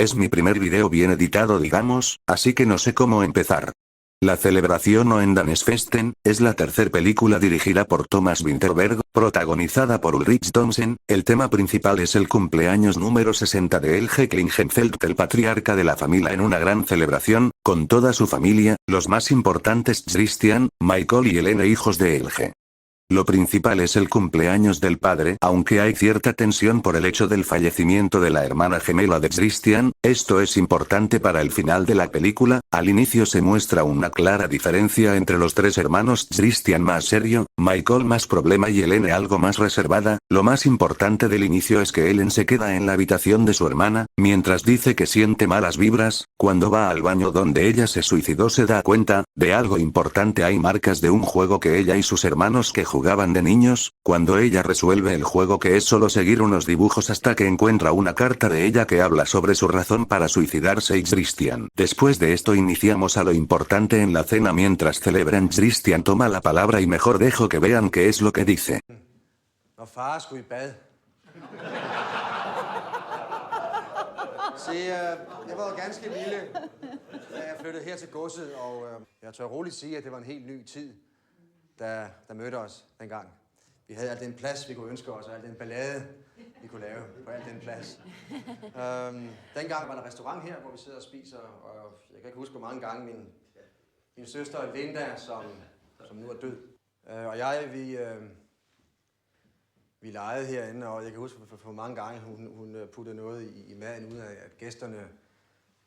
Es mi primer video bien editado, digamos, así que no sé cómo empezar. La celebración o Endanesfesten es la tercera película dirigida por Thomas Vinterberg, protagonizada por Ulrich Thomsen. El tema principal es el cumpleaños número 60 de Helge Klingenfeld, el patriarca de la familia, en una gran celebración, con toda su familia, los más importantes Christian, Michael y Helene, hijos de Helge. Lo principal es el cumpleaños del padre, aunque hay cierta tensión por el hecho del fallecimiento de la hermana gemela de Christian. Esto es importante para el final de la película. Al inicio se muestra una clara diferencia entre los tres hermanos: Christian más serio, Michael más problema y Helene algo más reservada. Lo más importante del inicio es que Helen se queda en la habitación de su hermana, mientras dice que siente malas vibras. Cuando va al baño donde ella se suicidó se da cuenta de algo importante: hay marcas de un juego que ella y sus hermanos que jugaban de niños. Cuando ella resuelve el juego, que es solo seguir unos dibujos, hasta que encuentra una carta de ella que habla sobre su razón para suicidarse y Christian. Después de esto iniciamos a lo importante en la cena. Mientras celebran, Christian toma la palabra y mejor dejo que vean qué es lo que dice. Når far skulle i bad. Se, jeg var ganske lille, da jeg flyttede her til godset, og jeg tør roligt sige, at det var en helt ny tid, der mødte os dengang. Vi havde al den plads, vi kunne ønske os, og al den ballade, vi kunne lave på al den plads. Dengang var der restaurant her, hvor vi sidder og spiser, og jeg kan ikke huske, hvor mange gange min søster Linda, som nu er død, og jeg, vi legede herinde, og jeg kan huske for mange gange, hun puttede noget i maden, uden at gæsterne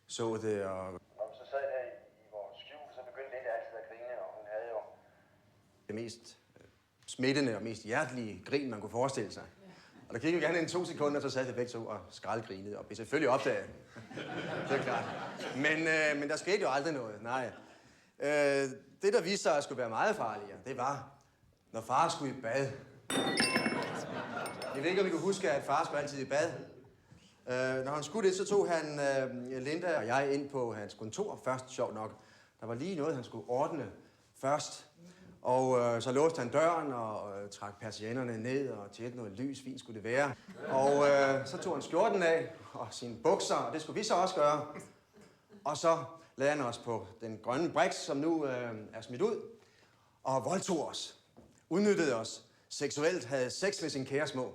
så det. Og så sad der i vores skjul, så begyndte Linda altid at grine, og hun havde jo det mest smittende og mest hjertelige grin, man kunne forestille sig. Og der gik jo gerne en 2 sekunder, så sad vi begge to og skraldgrinede, og blev selvfølgelig opdaget. Det er klart. Men der skete jo aldrig noget, nej. Det, der viste sig at skulle være meget farligere, det var, når far skulle i bad. Jeg ved ikke, om I kan huske, at far skulle altid i bad. Når han skulle det, så tog han Linda og jeg ind på hans kontor først, sjovt nok. Der var lige noget, han skulle ordne først. Og så låste han døren og trak persiennerne ned og tjente noget lys, fint skulle det være. Og så tog han skjorten af og sine bukser, og det skulle vi så også gøre. Og så lagde han os på den grønne briks, som nu er smidt ud, og voldtog os, udnyttede os, sexuelt havde sex med sin kære små.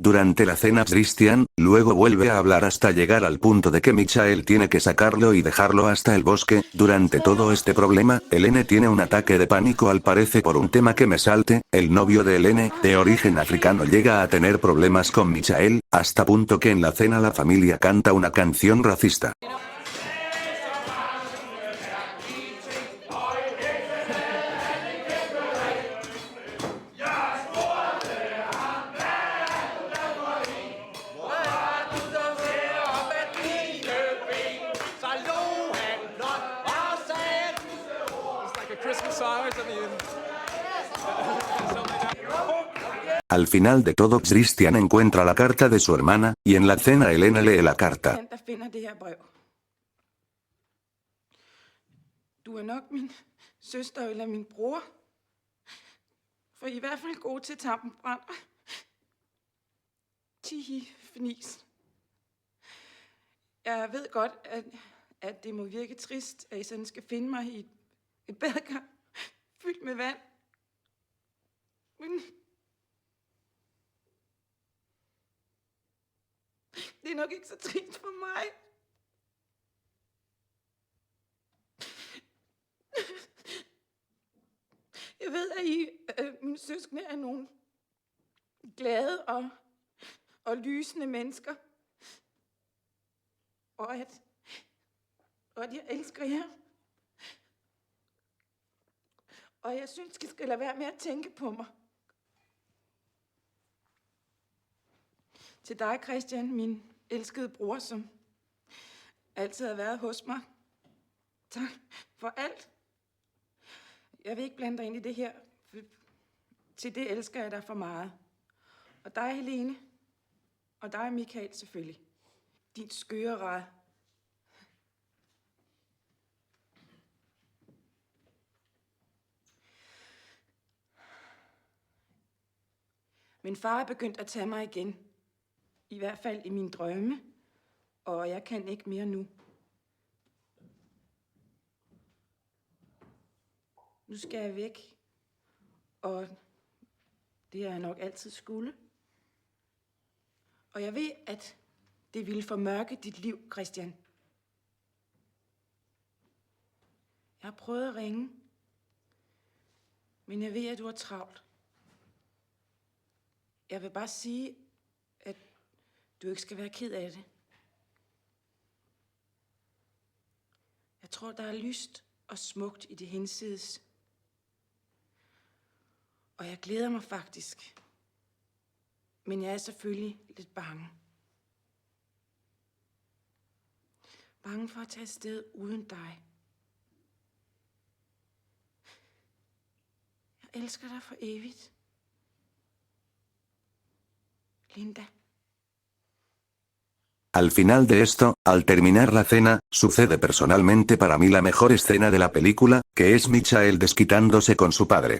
Durante la cena, Christian luego vuelve a hablar hasta llegar al punto de que Michael tiene que sacarlo y dejarlo hasta el bosque. Durante todo este problema, Helene tiene un ataque de pánico, al parecer por un tema que me salte. El novio de Helene, de origen africano, llega a tener problemas con Michael, hasta punto que en la cena la familia canta una canción racista. Al final de todo, Christian encuentra la carta de su hermana, y en la cena Helene lee la carta. Der finder det her brev. Du er nok min søster eller min bror. For I er i hvert fald gode til tampenbrand. Tihi, fnis. Jeg ved godt, at det må virke trist, at I sådan skal finde mig i et badekar fyldt med vand. Men det er nok ikke så trist for mig. Jeg ved, at I, mine søskende, er nogle glade og lysende mennesker. Og at jeg elsker jer. Og jeg synes, I skal lade være med at tænke på mig. Til dig, Christian, min elskede bror, som altid har været hos mig. Tak for alt. Jeg vil ikke blande dig ind i det her. Til det elsker jeg dig for meget. Og dig, Helene. Og dig, Michael, selvfølgelig. Din skøre ræd. Min far er begyndt at tage mig igen. I hvert fald i mine drømme. og jeg kan ikke mere nu. Nu skal jeg væk, og det er jeg nok altid skulle. Og jeg ved, at det ville formørke dit liv, Christian. Jeg har prøvet at ringe, men jeg ved, at du er travlt. Jeg vil bare sige, at du ikke skal være ked af det. Jeg tror, der er lyst og smukt i det hinsides. Og jeg glæder mig faktisk. Men jeg er selvfølgelig lidt bange. Bange for at tage afsted uden dig. Jeg elsker dig for evigt. Linda. Al final de esto, al terminar la cena, sucede personalmente para mí la mejor escena de la película, que es Michael desquitándose con su padre.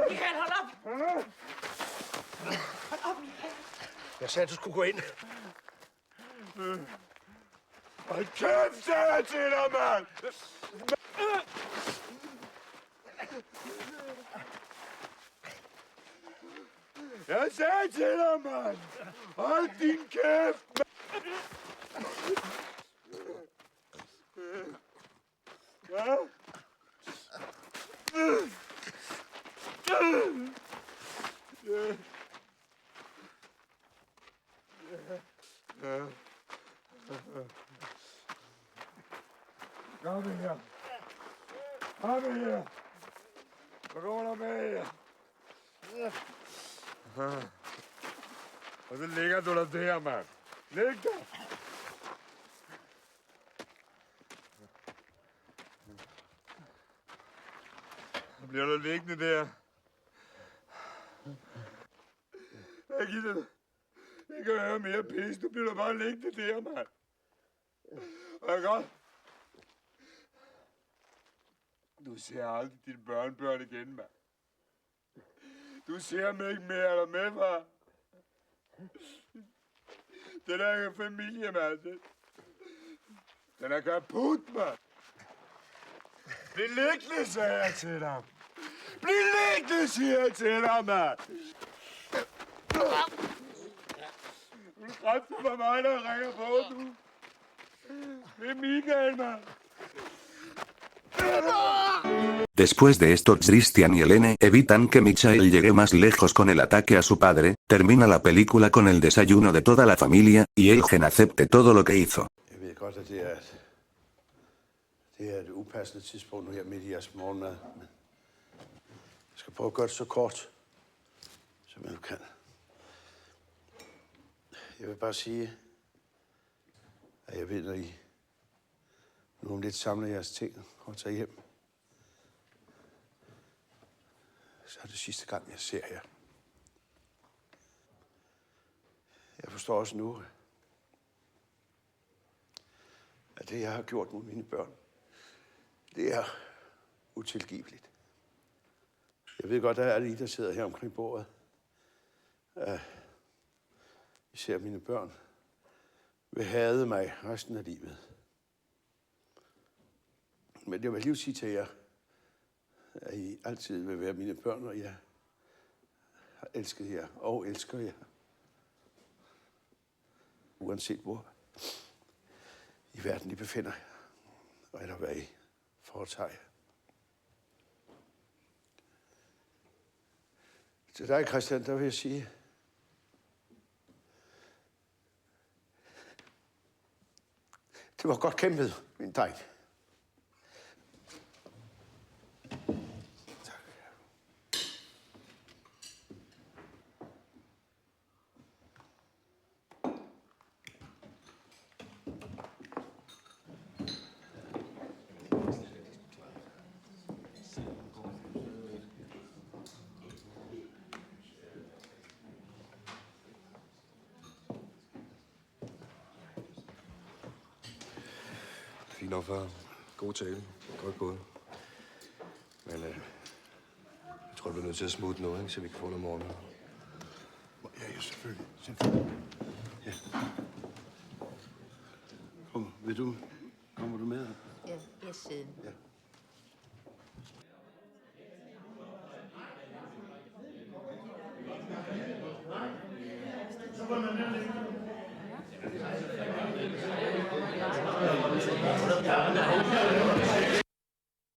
Michael, hold op! Hold op, Michael! Jeg sagde, at du skulle gå ind. Hold kæft, sagde jeg til dig, mand! Jeg sagde til dig, mand! Hold din kæft, mand! Ja? Kom her. Kom her. Så kommer der med her. Og så ligger du der der, mand. Læg der. Så bliver du liggende der. Jeg gider dig. Jeg kan høre mere pis. Du bliver bare liggende der, mand. Og jeg godt. Du ser aldrig dine børnebørn igen, mand. Du ser mig ikke mere, er der med, far? Den er familie, mand. Den er kaput, mand. Bliv liggende, sagde jeg til dig. Bliv liggende, siger jeg til dig, mand. Du kræfter for mig, der ringer på, du. Det er Michael, mand. Después de esto, Christian y Helene evitan que Michael llegue más lejos con el ataque a su padre, termina la película con el desayuno de toda la familia, y Elgen acepte todo lo que hizo. Jeg ved godt, at det er et upassende tidspunkt nu her midt i jeres morgenmad, men jeg skal prøve at gøre det så kort, som jeg nu kan. Jeg vil bare sige, at jeg ved, når I nu om lidt samler jeres ting og tager hjem, så er det sidste gang, jeg ser jer. Jeg forstår også nu, at det, jeg har gjort mod mine børn, det er utilgiveligt. Jeg ved godt, at alle I, der sidder her omkring bordet, især mine børn, vil hade mig resten af livet. Men jeg vil lige sige til jer, at I altid vil være mine børn, og jeg har elsket jer og elsker jer. Uanset hvor i verden I befinder jer, eller hvad I foretager jer. Til dig, Christian, der vil jeg sige, det var godt kæmpet, min dreng. fint nok, far. God tale. Godt gået. Men jeg tror, du bliver nødt til at smutte noget, ikke? Så vi kan få noget morgen. Ja, selvfølgelig. Selvfølgelig. Ja. Kommer du med? Ja, jeg sidder. Ja. Ja.